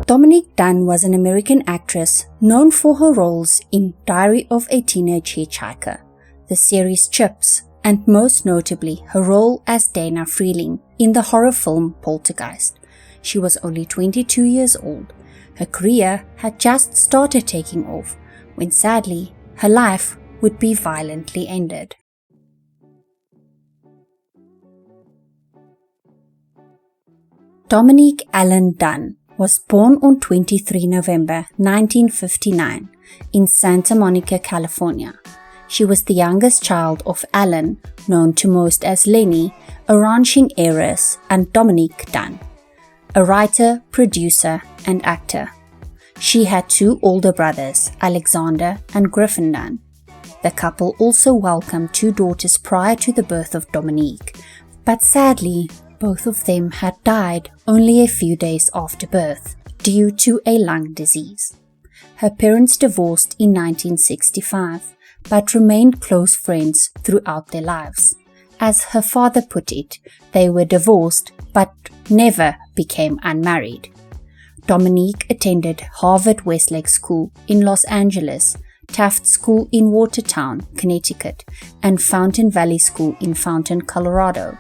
Dominique Dunne was an American actress known for her roles in Diary of a Teenage Hitchhiker, the series Chips, and most notably her role as Dana Freeling in the horror film Poltergeist. She was only 22 years old. Her career had just started taking off when sadly her life would be violently ended. Dominique Allen Dunne was born on 23 November 1959 in Santa Monica, California. She was the youngest child of Allen, known to most as Lenny, a ranching heiress, and Dominique Dunne, a writer, producer, and actor. She had two older brothers, Alexander and Griffin Dunne. The couple also welcomed two daughters prior to the birth of Dominique, but sadly, both of them had died only a few days after birth due to a lung disease. Her parents divorced in 1965, but remained close friends throughout their lives. As her father put it, they were divorced but never became unmarried. Dominique attended Harvard Westlake School in Los Angeles, Taft School in Watertown, Connecticut, and Fountain Valley School in Fountain, Colorado.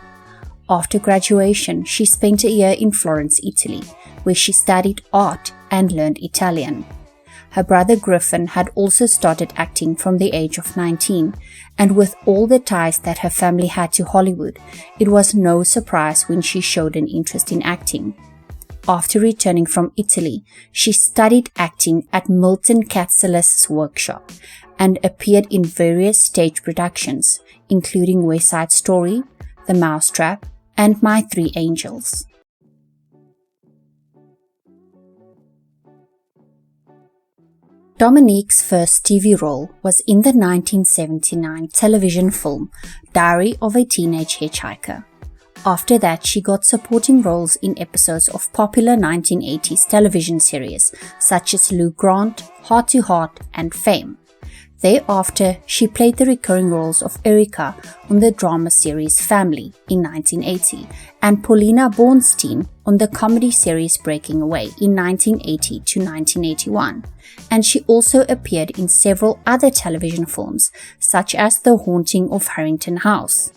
After graduation, she spent a year in Florence, Italy, where she studied art and learned Italian. Her brother Griffin had also started acting from the age of 19, and with all the ties that her family had to Hollywood, it was no surprise when she showed an interest in acting. After returning from Italy, she studied acting at Milton Katselas' workshop and appeared in various stage productions, including West Side Story, The Mousetrap, and My Three Angels. Dominique's first TV role was in the 1979 television film Diary of a Teenage Hitchhiker. After that, she got supporting roles in episodes of popular 1980s television series such as Lou Grant, Heart to Heart, and Fame. Thereafter, she played the recurring roles of Erica on the drama series Family in 1980 and Paulina Bornstein on the comedy series Breaking Away in 1980 to 1981, and she also appeared in several other television films such as The Haunting of Harrington House.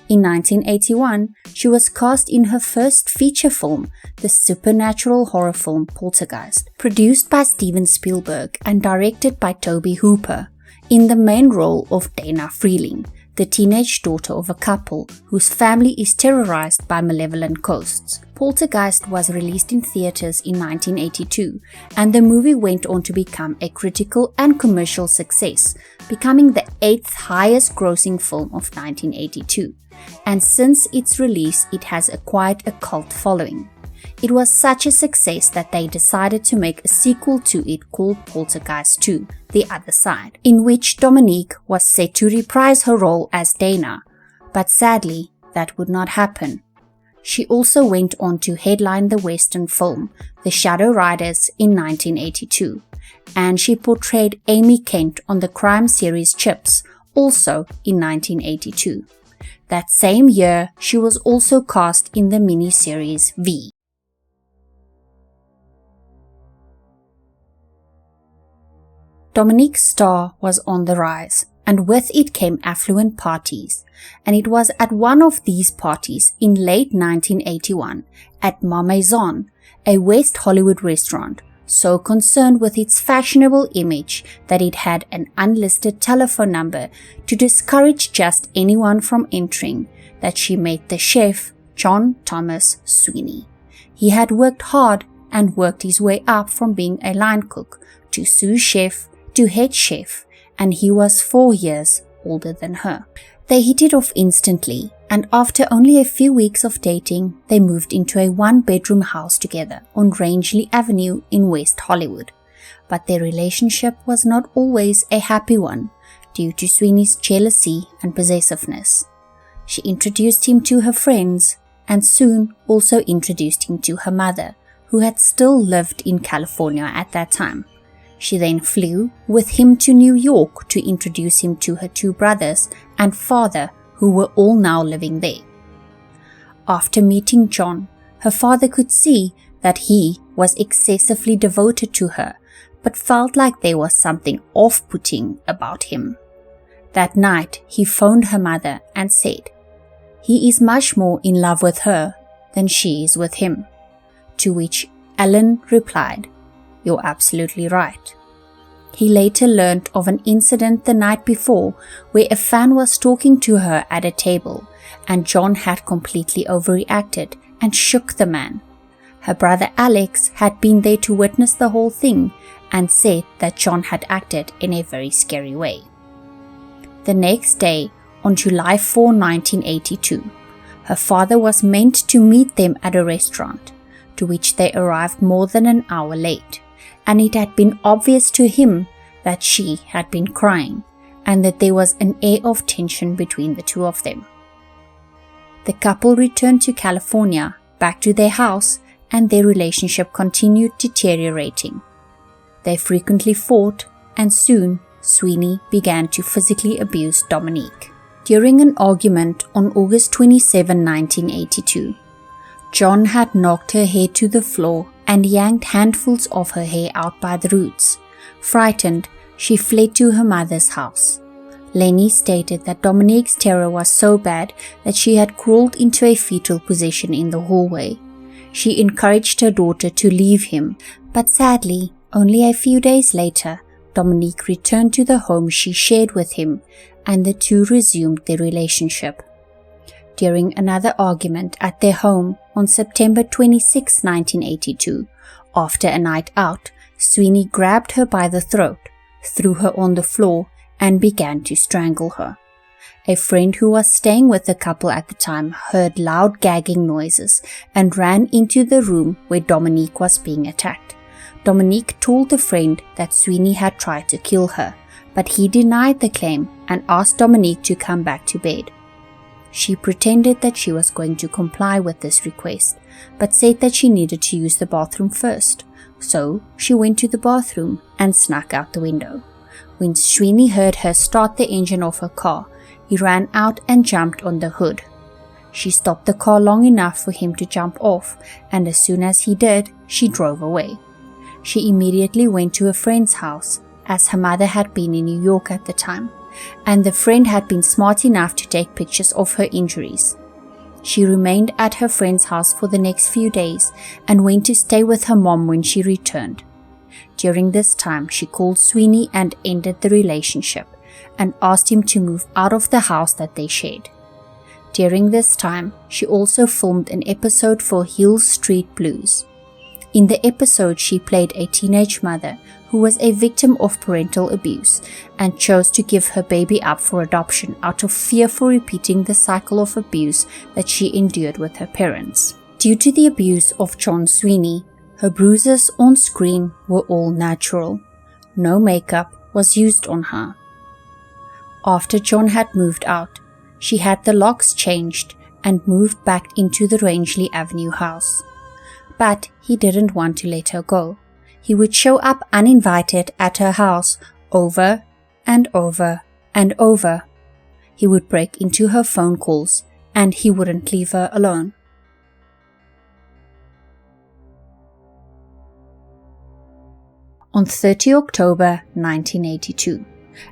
In 1981, she was cast in her first feature film, the supernatural horror film Poltergeist, produced by Steven Spielberg and directed by Tobe Hooper, in the main role of Dana Freeling, the teenage daughter of a couple whose family is terrorized by malevolent ghosts. Poltergeist was released in theaters in 1982, and the movie went on to become a critical and commercial success, becoming the 8th highest grossing film of 1982. And since its release, it has acquired a cult following. It was such a success that they decided to make a sequel to it called Poltergeist 2, The Other Side, in which Dominique was set to reprise her role as Dana, but sadly, that would not happen. She also went on to headline the Western film The Shadow Riders in 1982, and she portrayed Amy Kent on the crime series Chips, also in 1982. That same year, she was also cast in the miniseries V. Dominique's star was on the rise, and with it came affluent parties, and it was at one of these parties in late 1981 at Ma Maison, a West Hollywood restaurant, so concerned with its fashionable image that it had an unlisted telephone number to discourage just anyone from entering, that she met the chef, John Thomas Sweeney. He had worked hard and worked his way up from being a line cook to sous chef to head chef, and he was 4 years older than her. They hit it off instantly, and after only a few weeks of dating, they moved into a one-bedroom house together on Rangeley Avenue in West Hollywood. But their relationship was not always a happy one due to Sweeney's jealousy and possessiveness. She introduced him to her friends and soon also introduced him to her mother, who had still lived in California at that time. She then flew with him to New York to introduce him to her two brothers and father, who were all now living there. After meeting John, her father could see that he was excessively devoted to her, but felt like there was something off-putting about him. That night, he phoned her mother and said, he is much more in love with her than she is with him. To which Ellen replied, you're absolutely right. He later learned of an incident the night before where a fan was talking to her at a table and John had completely overreacted and shook the man. Her brother Alex had been there to witness the whole thing and said that John had acted in a very scary way. The next day, on July 4, 1982, her father was meant to meet them at a restaurant, to which they arrived more than an hour late, and it had been obvious to him that she had been crying and that there was an air of tension between the two of them. The couple returned to California, back to their house, and their relationship continued deteriorating. They frequently fought, and soon Sweeney began to physically abuse Dominique. During an argument on August 27, 1982, John had knocked her hair to the floor and yanked handfuls of her hair out by the roots. Frightened, she fled to her mother's house. Lenny stated that Dominique's terror was so bad that she had crawled into a fetal position in the hallway. She encouraged her daughter to leave him, but sadly, only a few days later, Dominique returned to the home she shared with him, and the two resumed their relationship. During another argument at their home on September 26, 1982, after a night out, Sweeney grabbed her by the throat, threw her on the floor, and began to strangle her. A friend who was staying with the couple at the time heard loud gagging noises and ran into the room where Dominique was being attacked. Dominique told the friend that Sweeney had tried to kill her, but he denied the claim and asked Dominique to come back to bed. She pretended that she was going to comply with this request, but said that she needed to use the bathroom first. So she went to the bathroom and snuck out the window. When Sweeney heard her start the engine of her car, he ran out and jumped on the hood. She stopped the car long enough for him to jump off, and as soon as he did, she drove away. She immediately went to a friend's house, as her mother had been in New York at the time, and the friend had been smart enough to take pictures of her injuries. She remained at her friend's house for the next few days and went to stay with her mom when she returned. During this time, she called Sweeney and ended the relationship and asked him to move out of the house that they shared. During this time, she also filmed an episode for Hill Street Blues. In the episode, she played a teenage mother who was a victim of parental abuse and chose to give her baby up for adoption out of fear for repeating the cycle of abuse that she endured with her parents. Due to the abuse of John Sweeney, her bruises on screen were all natural. No makeup was used on her. After John had moved out, she had the locks changed and moved back into the Rangeley Avenue house. But he didn't want to let her go. He would show up uninvited at her house over and over and over. He would break into her phone calls and he wouldn't leave her alone. On 30 October 1982,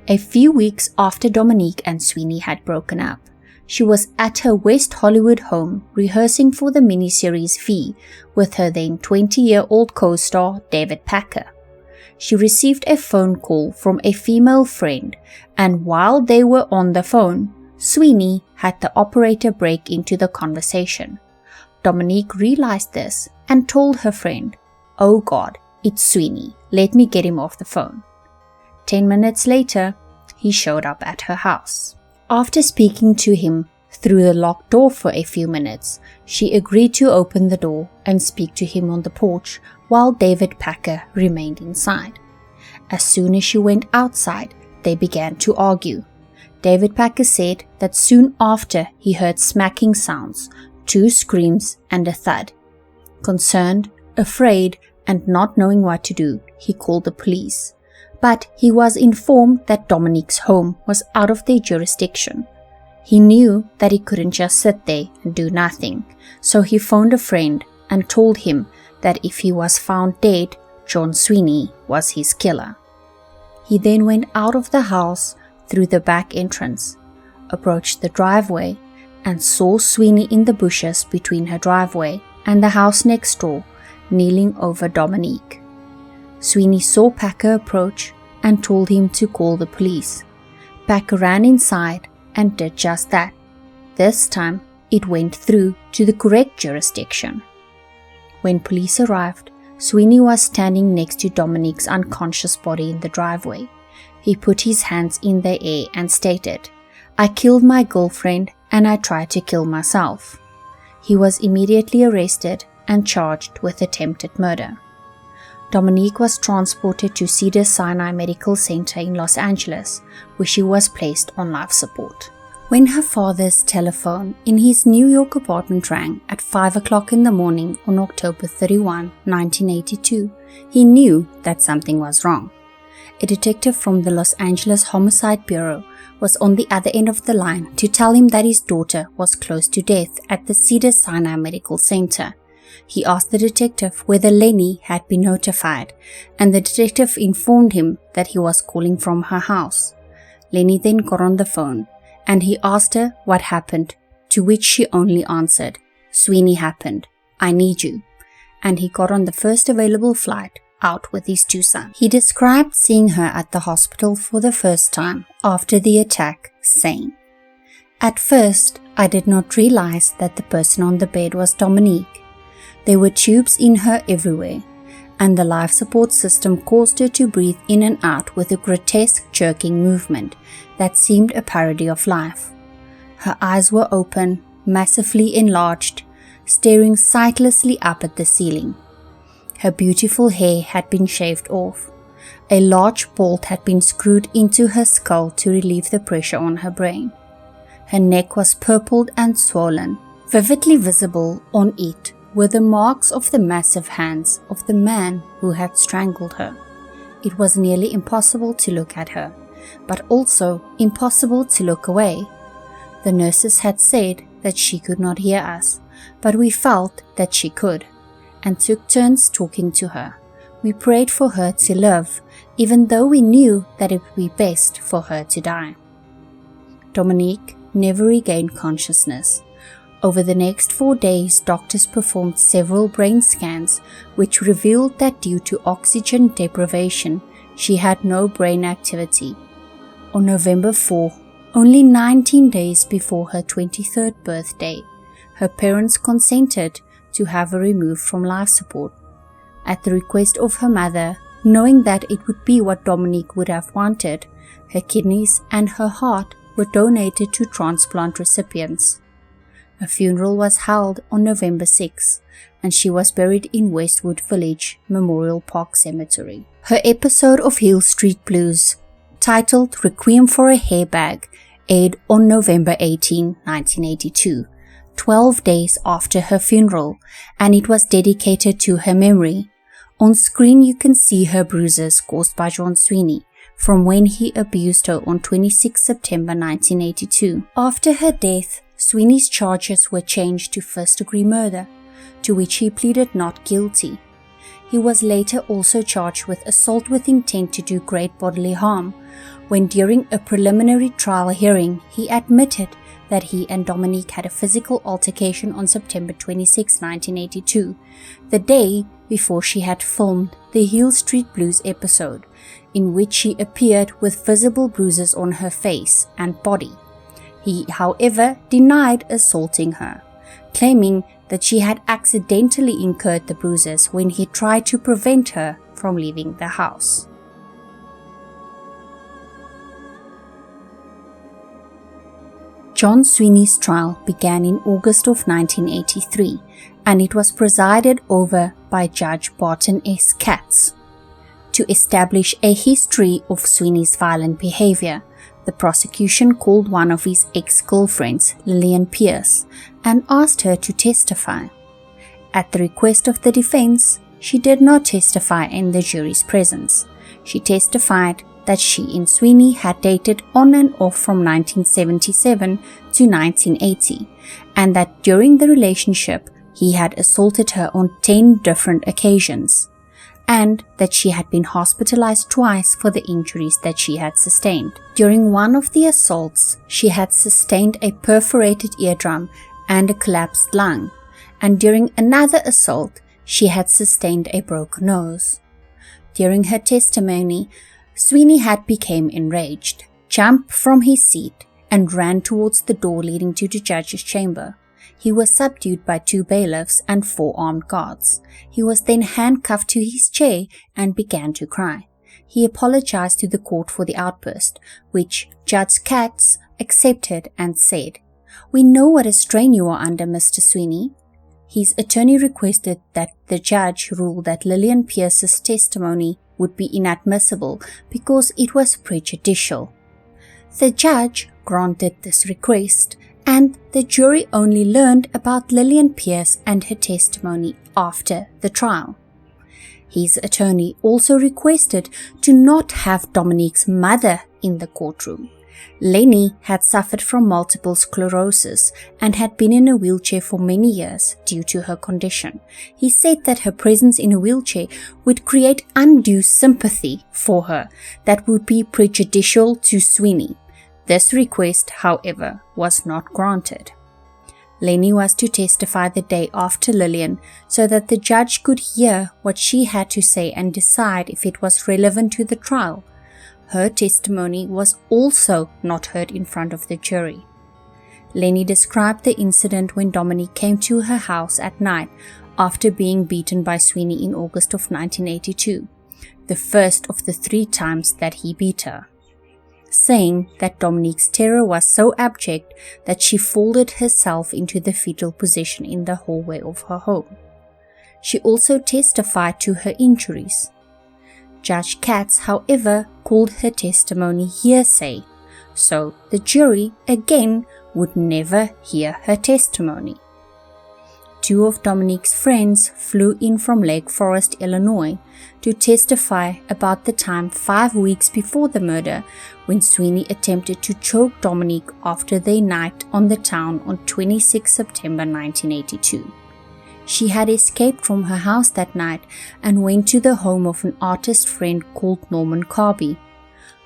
a few weeks after Dominique and Sweeney had broken up, she was at her West Hollywood home rehearsing for the miniseries V with her then 20-year-old co-star David Packer. She received a phone call from a female friend, and while they were on the phone, Sweeney had the operator break into the conversation. Dominique realized this and told her friend, "Oh God, it's Sweeney. Let me get him off the phone." 10 minutes later, he showed up at her house. After speaking to him through the locked door for a few minutes, she agreed to open the door and speak to him on the porch while David Packer remained inside. As soon as she went outside, they began to argue. David Packer said that soon after he heard smacking sounds, 2 screams and a thud. Concerned, afraid, and not knowing what to do, he called the police. But he was informed that Dominique's home was out of their jurisdiction. He knew that he couldn't just sit there and do nothing, so he phoned a friend and told him that if he was found dead, John Sweeney was his killer. He then went out of the house through the back entrance, approached the driveway, and saw Sweeney in the bushes between her driveway and the house next door, kneeling over Dominique. Sweeney saw Packer approach and told him to call the police. Packer ran inside and did just that. This time, it went through to the correct jurisdiction. When police arrived, Sweeney was standing next to Dominique's unconscious body in the driveway. He put his hands in the air and stated, "I killed my girlfriend and I tried to kill myself." He was immediately arrested and charged with attempted murder. Dominique was transported to Cedars-Sinai Medical Center in Los Angeles, where she was placed on life support. When her father's telephone in his New York apartment rang at 5 o'clock in the morning on October 31, 1982, he knew that something was wrong. A detective from the Los Angeles Homicide Bureau was on the other end of the line to tell him that his daughter was close to death at the Cedars-Sinai Medical Center. He asked the detective whether Lenny had been notified, and the detective informed him that he was calling from her house. Lenny then got on the phone, and he asked her what happened, to which she only answered, "Sweeney happened. I need you." And he got on the first available flight out with his two sons. He described seeing her at the hospital for the first time after the attack, saying, "At first, I did not realize that the person on the bed was Dominique. There were tubes in her everywhere, and the life support system caused her to breathe in and out with a grotesque jerking movement that seemed a parody of life. Her eyes were open, massively enlarged, staring sightlessly up at the ceiling. Her beautiful hair had been shaved off. A large bolt had been screwed into her skull to relieve the pressure on her brain. Her neck was purpled and swollen. Vividly visible on it were the marks of the massive hands of the man who had strangled her. It was nearly impossible to look at her, but also impossible to look away. The nurses had said that she could not hear us, but we felt that she could, and took turns talking to her. We prayed for her to live, even though we knew that it would be best for her to die." Dominique never regained consciousness. Over the next 4 days, doctors performed several brain scans, which revealed that due to oxygen deprivation, she had no brain activity. On November 4, only 19 days before her 23rd birthday, her parents consented to have her removed from life support. At the request of her mother, knowing that it would be what Dominique would have wanted, her kidneys and her heart were donated to transplant recipients. A funeral was held on November 6, and she was buried in Westwood Village Memorial Park Cemetery. Her episode of Hill Street Blues, titled Requiem for a Hairbag, aired on November 18, 1982, 12 days after her funeral, and it was dedicated to her memory. On screen you can see her bruises caused by John Sweeney from when he abused her on 26 September 1982. After her death, Sweeney's charges were changed to first-degree murder, to which he pleaded not guilty. He was later also charged with assault with intent to do great bodily harm, when during a preliminary trial hearing he admitted that he and Dominique had a physical altercation on September 26, 1982, the day before she had filmed the Hill Street Blues episode, in which she appeared with visible bruises on her face and body. He, however, denied assaulting her, claiming that she had accidentally incurred the bruises when he tried to prevent her from leaving the house. John Sweeney's trial began in August of 1983, and it was presided over by Judge Barton S. Katz. To establish a history of Sweeney's violent behavior, the prosecution called one of his ex-girlfriends, Lillian Pierce, and asked her to testify. At the request of the defense, she did not testify in the jury's presence. She testified that she and Sweeney had dated on and off from 1977 to 1980, and that during the relationship, he had assaulted her on 10 different occasions, and that she had been hospitalized twice for the injuries that she had sustained. During one of the assaults, she had sustained a perforated eardrum and a collapsed lung, and during another assault, she had sustained a broken nose. During her testimony, Sweeney had become enraged, jumped from his seat, and ran towards the door leading to the judge's chamber. He was subdued by 2 bailiffs and 4 armed guards. He was then handcuffed to his chair and began to cry. He apologized to the court for the outburst, which Judge Katz accepted and said, "We know what a strain you are under, Mr. Sweeney." His attorney requested that the judge rule that Lillian Pierce's testimony would be inadmissible because it was prejudicial. The judge granted this request, and the jury only learned about Lillian Pierce and her testimony after the trial. His attorney also requested to not have Dominique's mother in the courtroom. Lenny had suffered from multiple sclerosis and had been in a wheelchair for many years due to her condition. He said that her presence in a wheelchair would create undue sympathy for her that would be prejudicial to Sweeney. This request, however, was not granted. Lenny was to testify the day after Lillian so that the judge could hear what she had to say and decide if it was relevant to the trial. Her testimony was also not heard in front of the jury. Lenny described the incident when Dominique came to her house at night after being beaten by Sweeney in August of 1982, the first of the 3 times that he beat her, saying that Dominique's terror was so abject that she folded herself into the fetal position in the hallway of her home. She also testified to her injuries. Judge Katz, however, called her testimony hearsay, so the jury again would never hear her testimony. 2 of Dominique's friends flew in from Lake Forest, Illinois, to testify about the time 5 weeks before the murder when Sweeney attempted to choke Dominique after their night on the town on 26 September 1982. She had escaped from her house that night and went to the home of an artist friend called Norman Carby.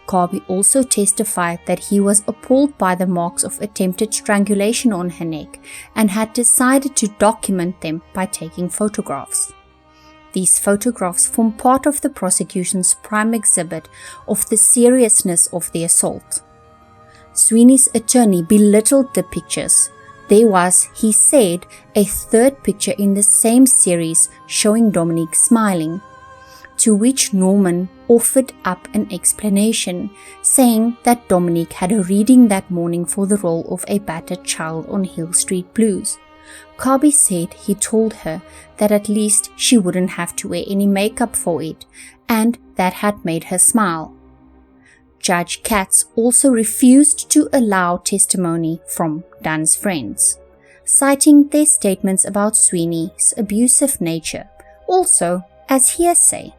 Carby also testified that he was appalled by the marks of attempted strangulation on her neck and had decided to document them by taking photographs. These photographs form part of the prosecution's prime exhibit of the seriousness of the assault. Sweeney's attorney belittled the pictures. There was, he said, a 3rd picture in the same series showing Dominique smiling, to which Norman offered up an explanation, saying that Dominique had a reading that morning for the role of a battered child on Hill Street Blues. Carby said he told her that at least she wouldn't have to wear any makeup for it, and that had made her smile. Judge Katz also refused to allow testimony from Dunne's friends, citing their statements about Sweeney's abusive nature, also as hearsay.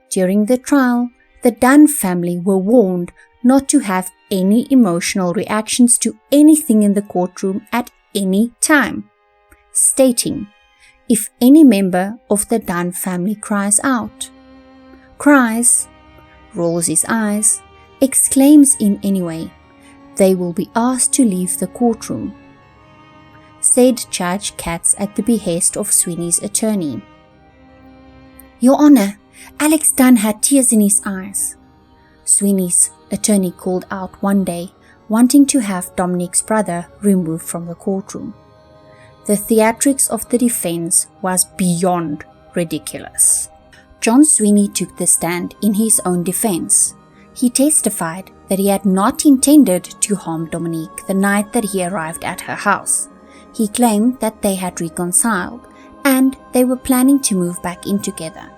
During the trial, the Dunne family were warned not to have any emotional reactions to anything in the courtroom at any time, stating, "If any member of the Dunne family cries out, cries, rolls his eyes, exclaims in any way, they will be asked to leave the courtroom," said Judge Katz at the behest of Sweeney's attorney. "Your Honor, Alex Dunne had tears in his eyes," Sweeney's attorney called out one day, wanting to have Dominique's brother removed from the courtroom. The theatrics of the defense was beyond ridiculous. John Sweeney took the stand in his own defense. He testified that he had not intended to harm Dominique the night that he arrived at her house. He claimed that they had reconciled and they were planning to move back in together,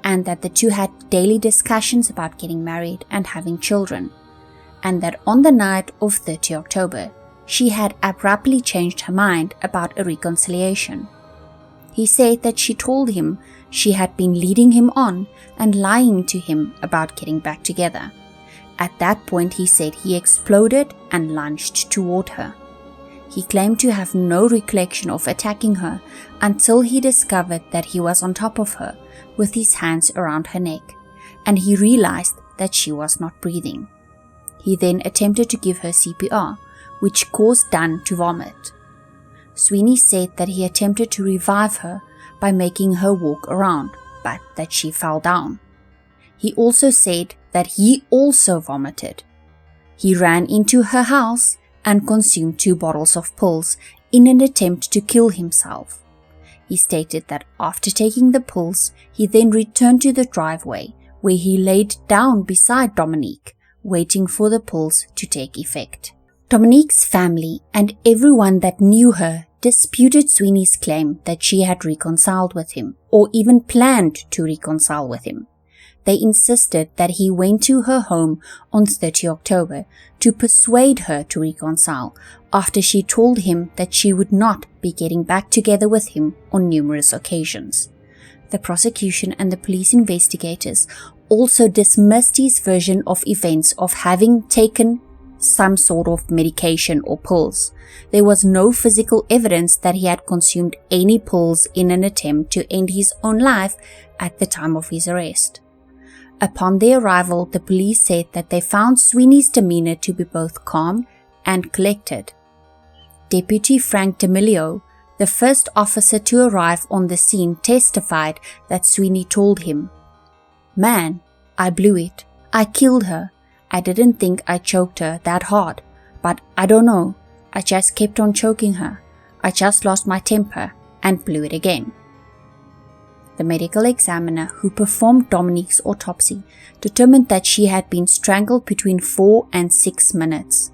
and that the 2 had daily discussions about getting married and having children, and that on the night of 30 October, she had abruptly changed her mind about a reconciliation. He said that she told him she had been leading him on and lying to him about getting back together. At that point, he said he exploded and lunged toward her. He claimed to have no recollection of attacking her until he discovered that he was on top of her with his hands around her neck, and he realized that she was not breathing. He then attempted to give her CPR, which caused Dunne to vomit. Sweeney said that he attempted to revive her by making her walk around, but that she fell down. He also said that he also vomited. He ran into her house and consumed 2 bottles of pills in an attempt to kill himself. He stated that after taking the pills, he then returned to the driveway where he laid down beside Dominique, waiting for the pills to take effect. Dominique's family and everyone that knew her disputed Sweeney's claim that she had reconciled with him, or even planned to reconcile with him. They insisted that he went to her home on 30 October to persuade her to reconcile after she told him that she would not be getting back together with him on numerous occasions. The prosecution and the police investigators also dismissed his version of events of having taken some sort of medication or pills. There was no physical evidence that he had consumed any pills in an attempt to end his own life at the time of his arrest. Upon their arrival, the police said that they found Sweeney's demeanor to be both calm and collected. Deputy Frank D'Amelio, the first officer to arrive on the scene, testified that Sweeney told him, "Man, I blew it. I killed her. I didn't think I choked her that hard, but I don't know. I just kept on choking her. I just lost my temper and blew it again." The medical examiner who performed Dominique's autopsy determined that she had been strangled between 4 and 6 minutes.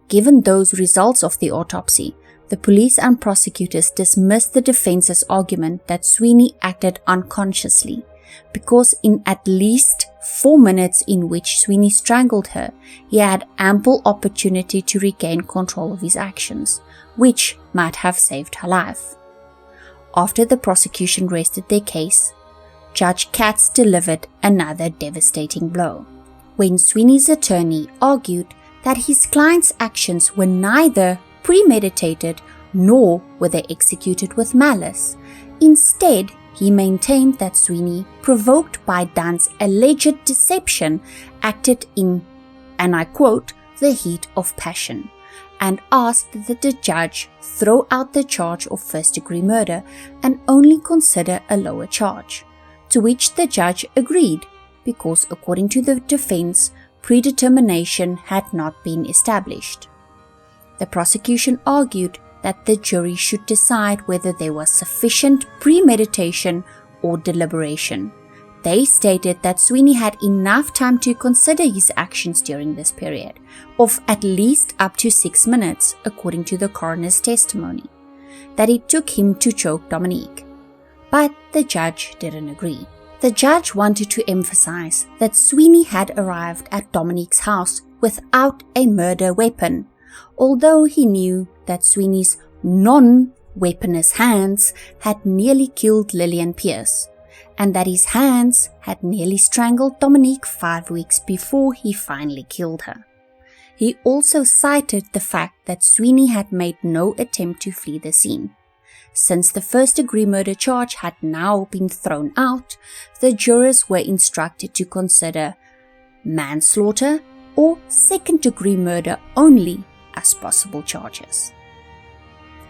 Given those results of the autopsy, the police and prosecutors dismissed the defense's argument that Sweeney acted unconsciously, because in at least 4 minutes in which Sweeney strangled her, he had ample opportunity to regain control of his actions, which might have saved her life. After the prosecution rested their case, Judge Katz delivered another devastating blow. When Sweeney's attorney argued that his client's actions were neither premeditated nor were they executed with malice. Instead, he maintained that Sweeney, provoked by Dunne's alleged deception, acted in, and I quote, "the heat of passion," and asked that the judge throw out the charge of first-degree murder and only consider a lower charge, to which the judge agreed because, according to the defense, predetermination had not been established. The prosecution argued that the jury should decide whether there was sufficient premeditation or deliberation. They stated that Sweeney had enough time to consider his actions during this period, of at least up to 6 minutes, according to the coroner's testimony, that it took him to choke Dominique. But the judge didn't agree. The judge wanted to emphasize that Sweeney had arrived at Dominique's house without a murder weapon, although he knew that Sweeney's non-weaponous hands had nearly killed Lillian Pierce, and that his hands had nearly strangled Dominique 5 weeks before he finally killed her. He also cited the fact that Sweeney had made no attempt to flee the scene. Since the first-degree murder charge had now been thrown out, the jurors were instructed to consider manslaughter or second-degree murder only as possible charges.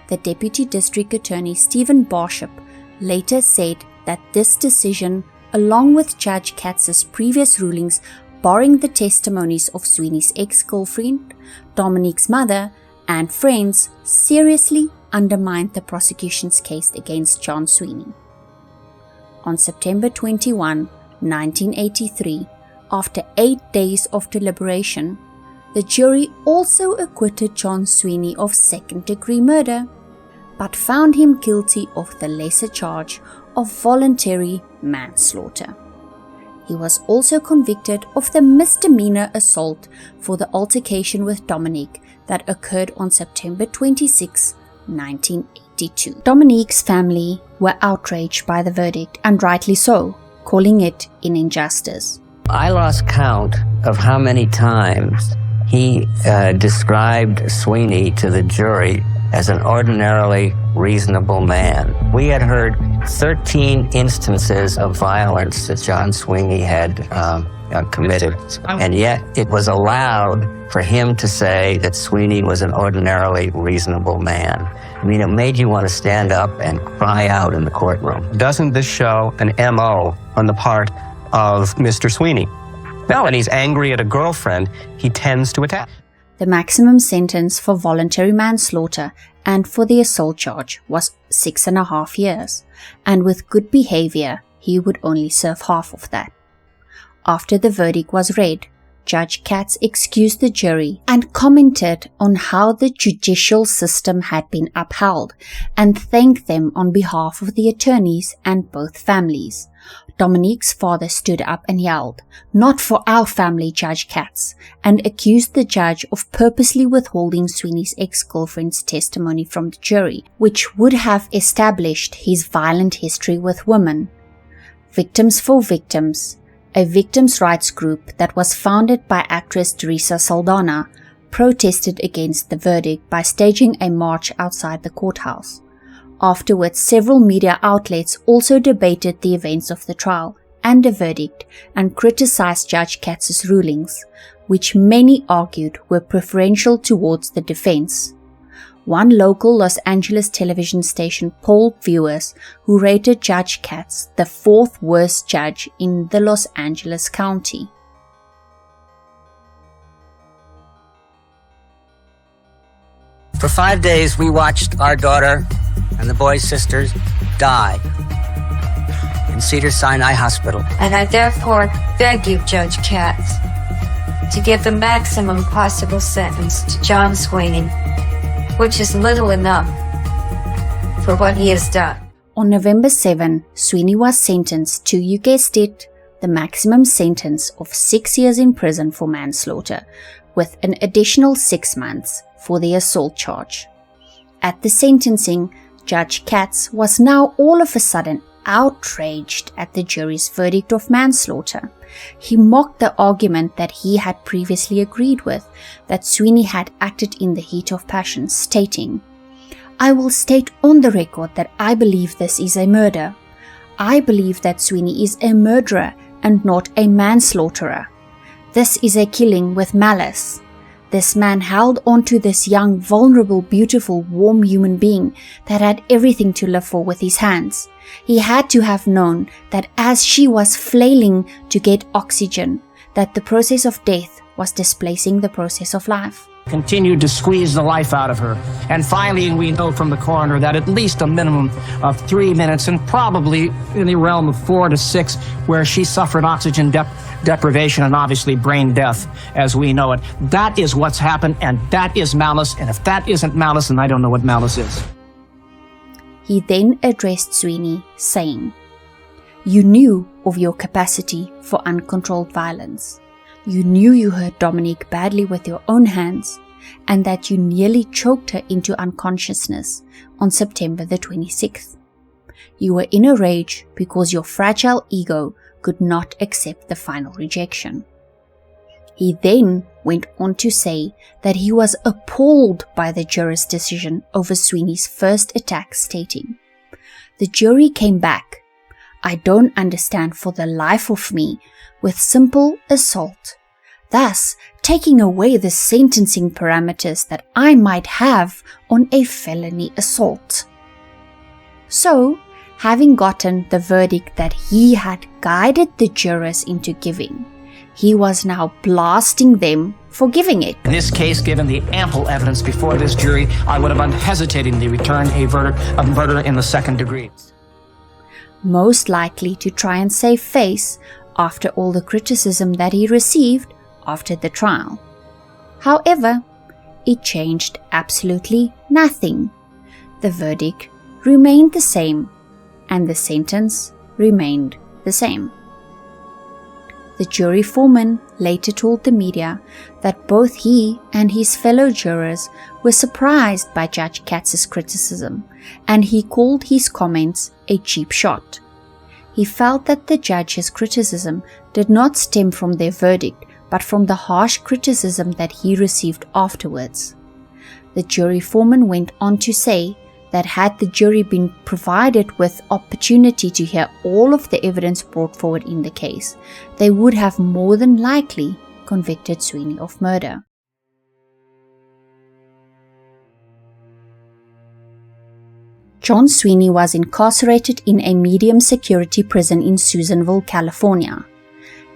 The Deputy District Attorney Stephen Barshop later said that this decision, along with Judge Katz's previous rulings barring the testimonies of Sweeney's ex-girlfriend, Dominique's mother, and friends, seriously undermined the prosecution's case against John Sweeney. On September 21, 1983, after 8 days of deliberation, the jury also acquitted John Sweeney of second-degree murder, but found him guilty of the lesser charge of voluntary manslaughter. He was also convicted of the misdemeanor assault for the altercation with Dominique that occurred on September 26, 1982. Dominique's family were outraged by the verdict, and rightly so, calling it an injustice. I lost count of how many times he described Sweeney to the jury as an ordinarily reasonable man. We had heard 13 instances of violence that John Sweeney had committed, and yet it was allowed for him to say that Sweeney was an ordinarily reasonable man. I mean, it made you want to stand up and cry out in the courtroom. Doesn't this show an MO on the part of Mr. Sweeney? No, when he's angry at a girlfriend, he tends to attack. The maximum sentence for voluntary manslaughter and for the assault charge was 6.5 years, and with good behavior, he would only serve half of that. After the verdict was read, Judge Katz excused the jury and commented on how the judicial system had been upheld and thanked them on behalf of the attorneys and both families. Dominique's father stood up and yelled, "Not for our family, Judge Katz," and accused the judge of purposely withholding Sweeney's ex-girlfriend's testimony from the jury, which would have established his violent history with women. Victims for Victims, a victims' rights group that was founded by actress Teresa Saldana, protested against the verdict by staging a march outside the courthouse. Afterwards, several media outlets also debated the events of the trial and the verdict and criticized Judge Katz's rulings, which many argued were preferential towards the defense. One local Los Angeles television station polled viewers who rated Judge Katz the fourth worst judge in the Los Angeles County. For 5 days, we watched our daughter and the boy's sisters die in Cedars-Sinai Hospital. And I therefore beg you, Judge Katz, to give the maximum possible sentence to John Sweeney, which is little enough for what he has done. On November 7, Sweeney was sentenced to, you guessed it, the maximum sentence of 6 years in prison for manslaughter, with an additional 6 months for the assault charge. At the sentencing, Judge Katz was now all of a sudden outraged at the jury's verdict of manslaughter. He mocked the argument that he had previously agreed with, that Sweeney had acted in the heat of passion, stating, "I will state on the record that I believe this is a murder. I believe that Sweeney is a murderer and not a manslaughterer. This is a killing with malice. This man held on to this young, vulnerable, beautiful, warm human being that had everything to live for with his hands. He had to have known that as she was flailing to get oxygen, that the process of death was displacing the process of life." Continued to squeeze the life out of her. And finally, we know from the coroner that at least a minimum of 3 minutes, and probably in the realm of 4 to 6, where she suffered oxygen deprivation and obviously brain death as we know it. That is what's happened, and that is malice. And if that isn't malice, then I don't know what malice is. He then addressed Sweeney, saying, "You knew of your capacity for uncontrolled violence. You knew you hurt Dominique badly with your own hands, and that you nearly choked her into unconsciousness on September the 26th. You were in a rage because your fragile ego could not accept the final rejection." He then went on to say that he was appalled by the jurors' decision over Sweeney's first attack, stating, "The jury came back, I don't understand for the life of me, with simple assault, thus taking away the sentencing parameters that I might have on a felony assault." So, having gotten the verdict that he had guided the jurors into giving, he was now blasting them for giving it. In this case, given the ample evidence before this jury, I would have unhesitatingly returned a verdict of murder in the second degree. Most likely to try and save face after all the criticism that he received after the trial. However, it changed absolutely nothing. The verdict remained the same, and the sentence remained the same. The jury foreman later told the media that both he and his fellow jurors were surprised by Judge Katz's criticism, and he called his comments a cheap shot. He felt that the judge's criticism did not stem from their verdict, but from the harsh criticism that he received afterwards. The jury foreman went on to say that had the jury been provided with opportunity to hear all of the evidence brought forward in the case, they would have more than likely convicted Sweeney of murder. John Sweeney was incarcerated in a medium security prison in Susanville, California.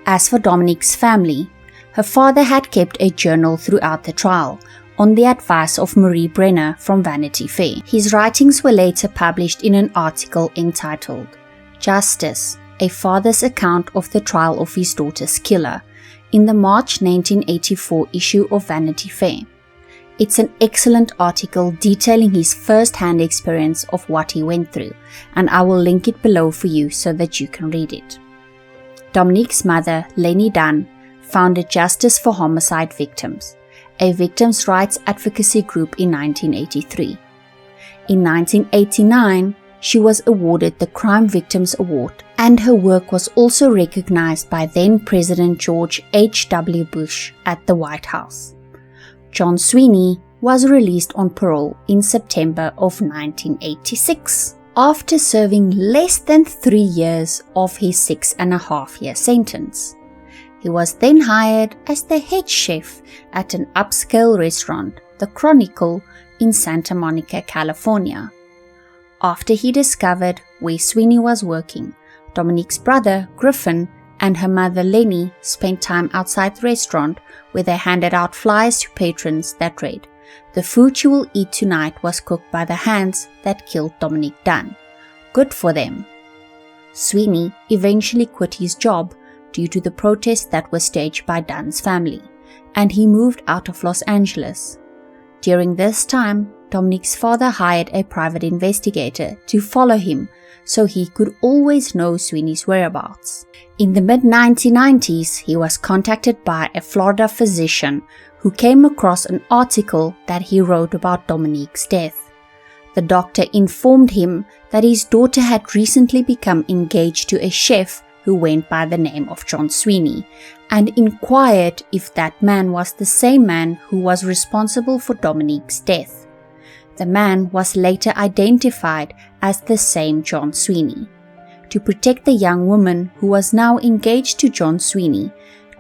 As for Dominique's family, her father had kept a journal throughout the trial, on the advice of Marie Brenner from Vanity Fair. His writings were later published in an article entitled Justice, a Father's Account of the Trial of His Daughter's Killer, in the March 1984 issue of Vanity Fair. It's an excellent article detailing his first-hand experience of what he went through, and I will link it below for you so that you can read it. Dominique's mother, Lenny Dunne, founded Justice for Homicide Victims, a victims' rights advocacy group, in 1983. In 1989, she was awarded the Crime Victims Award, and her work was also recognized by then-President George H.W. Bush at the White House. John Sweeney was released on parole in September of 1986, after serving less than 3 years of his 6.5-year sentence. He was then hired as the head chef at an upscale restaurant, The Chronicle, in Santa Monica, California. After he discovered where Sweeney was working, Dominique's brother, Griffin, and her mother, Lenny, spent time outside the restaurant where they handed out flyers to patrons that read, "The food you will eat tonight was cooked by the hands that killed Dominique Dunne. Good for them." Sweeney eventually quit his job due to the protests that were staged by Dunne's family, and he moved out of Los Angeles. During this time, Dominique's father hired a private investigator to follow him so he could always know Sweeney's whereabouts. In the mid-1990s, he was contacted by a Florida physician who came across an article that he wrote about Dominique's death. The doctor informed him that his daughter had recently become engaged to a chef who went by the name of John Sweeney, and inquired if that man was the same man who was responsible for Dominique's death. The man was later identified as the same John Sweeney. To protect the young woman who was now engaged to John Sweeney,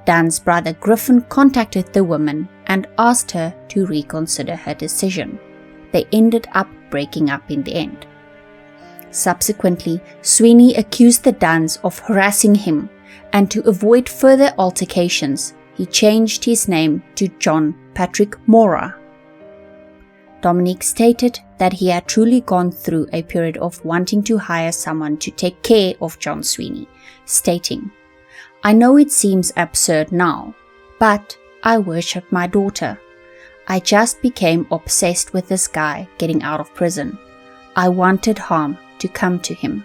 Dunne's brother Griffin contacted the woman and asked her to reconsider her decision. They ended up breaking up in the end. Subsequently, Sweeney accused the Dunnes of harassing him, and to avoid further altercations, he changed his name to John Patrick Mora. Dominique stated that he had truly gone through a period of wanting to hire someone to take care of John Sweeney, stating, "I know it seems absurd now, but I worship my daughter. I just became obsessed with this guy getting out of prison. I wanted harm to come to him."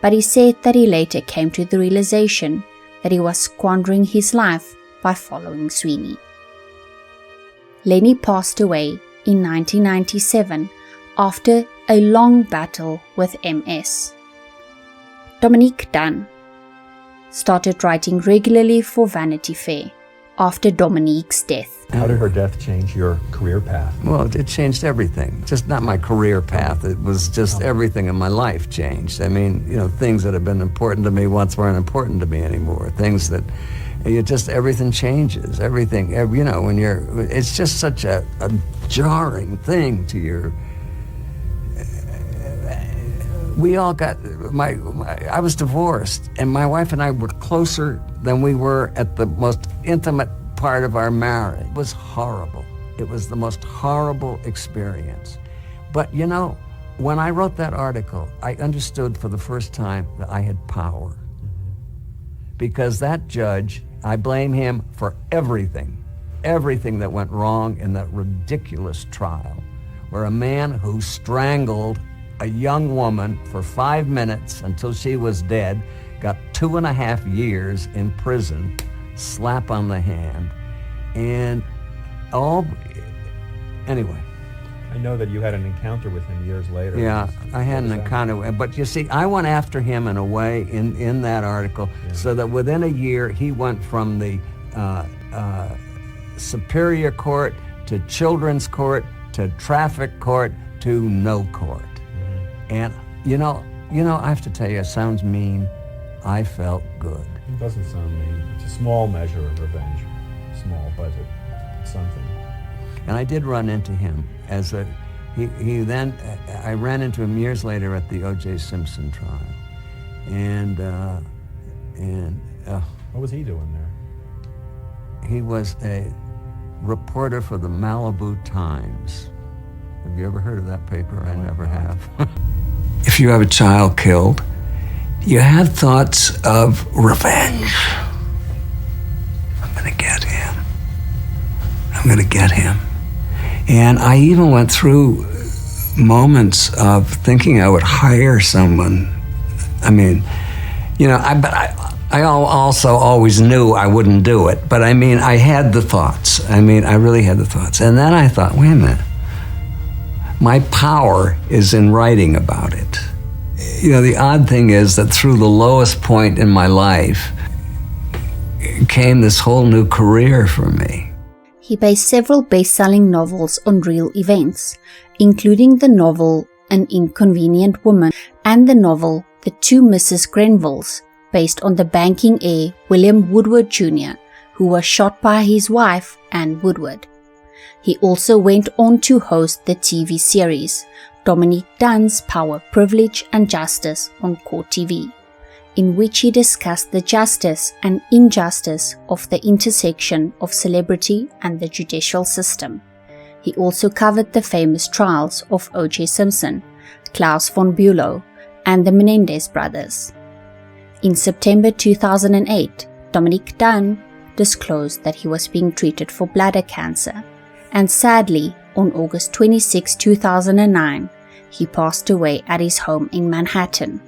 But he said that he later came to the realization that he was squandering his life by following Sweeney. Lenny passed away in 1997 after a long battle with MS. Dominique Dunne started writing regularly for Vanity Fair after Dominique's death. How did her death change your career path? Well, it changed everything. Just not my career path. It was just everything in my life changed. I mean, things that have been important to me once weren't important to me anymore. Things that, everything changes. Everything, when it's just such a jarring thing to your, we all got, I was divorced, and my wife and I were closer than we were at the most intimate part of our marriage. It was horrible. It was the most horrible experience. But when I wrote that article, I understood for the first time that I had power. Because that judge, I blame him for everything that went wrong in that ridiculous trial, where a man who strangled a young woman for 5 minutes until she was dead got 2.5 years in prison, slap on the hand, and anyway. I know that you had an encounter with him years later. Yeah, I had an encounter, but you see, I went after him in a way in that article, so that within a year he went from the Superior Court to Children's Court to traffic court to no court. And you know, I have to tell you, it sounds mean. I felt good. It doesn't sound mean. It's a small measure of revenge. Small, but it's something. And I did run into him as I ran into him years later at the O.J. Simpson trial. And what was he doing there? He was a reporter for the Malibu Times. Have you ever heard of that paper? I never have. If you have a child killed, you have thoughts of revenge. I'm gonna get him. I'm gonna get him. And I even went through moments of thinking I would hire someone. I mean, I also always knew I wouldn't do it. But I mean, I had the thoughts. I really had the thoughts. And then I thought, wait a minute. My power is in writing about it. The odd thing is that through the lowest point in my life came this whole new career for me. He based several best-selling novels on real events, including the novel An Inconvenient Woman and the novel The Two Mrs. Grenvilles, based on the banking heir William Woodward Jr., who was shot by his wife, Anne Woodward. He also went on to host the TV series Dominique Dunne's Power, Privilege and Justice on Court TV, in which he discussed the justice and injustice of the intersection of celebrity and the judicial system. He also covered the famous trials of O.J. Simpson, Klaus von Bülow, and the Menendez brothers. In September 2008, Dominique Dunne disclosed that he was being treated for bladder cancer, and sadly, on August 26, 2009, he passed away at his home in Manhattan.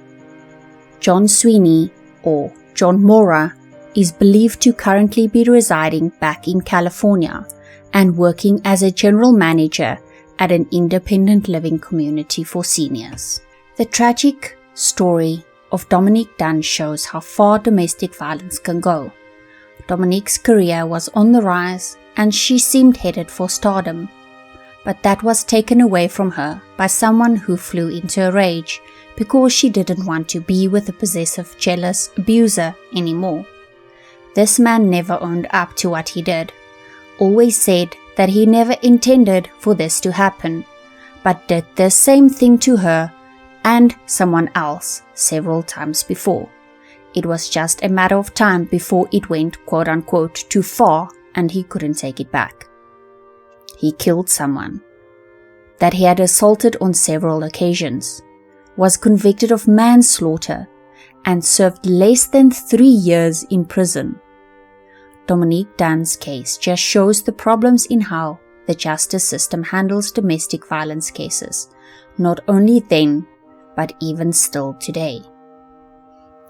John Sweeney, or John Mora, is believed to currently be residing back in California and working as a general manager at an independent living community for seniors. The tragic story of Dominique Dunne shows how far domestic violence can go. Dominique's career was on the rise and she seemed headed for stardom, but that was taken away from her by someone who flew into a rage because she didn't want to be with a possessive, jealous abuser anymore. This man never owned up to what he did, always said that he never intended for this to happen, but did the same thing to her and someone else several times before. It was just a matter of time before it went quote-unquote too far and he couldn't take it back. He killed someone, that he had assaulted on several occasions, was convicted of manslaughter, and served less than 3 years in prison. Dominique Dunne's case just shows the problems in how the justice system handles domestic violence cases, not only then, but even still today.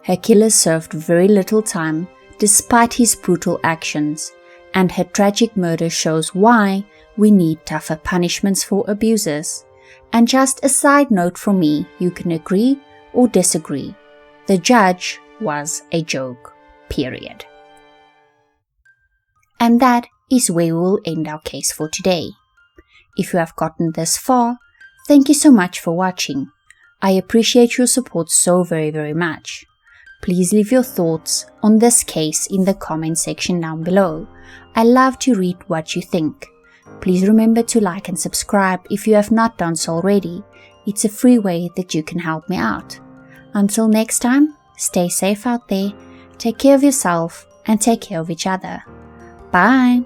Her killer served very little time despite his brutal actions, and her tragic murder shows why we need tougher punishments for abusers. And just a side note from me, you can agree or disagree. The judge was a joke, period. And that is where we will end our case for today. If you have gotten this far, thank you so much for watching. I appreciate your support so very, very much. Please leave your thoughts on this case in the comment section down below. I love to read what you think. Please remember to like and subscribe if you have not done so already. It's a free way that you can help me out. Until next time, stay safe out there, take care of yourself, and take care of each other. Bye!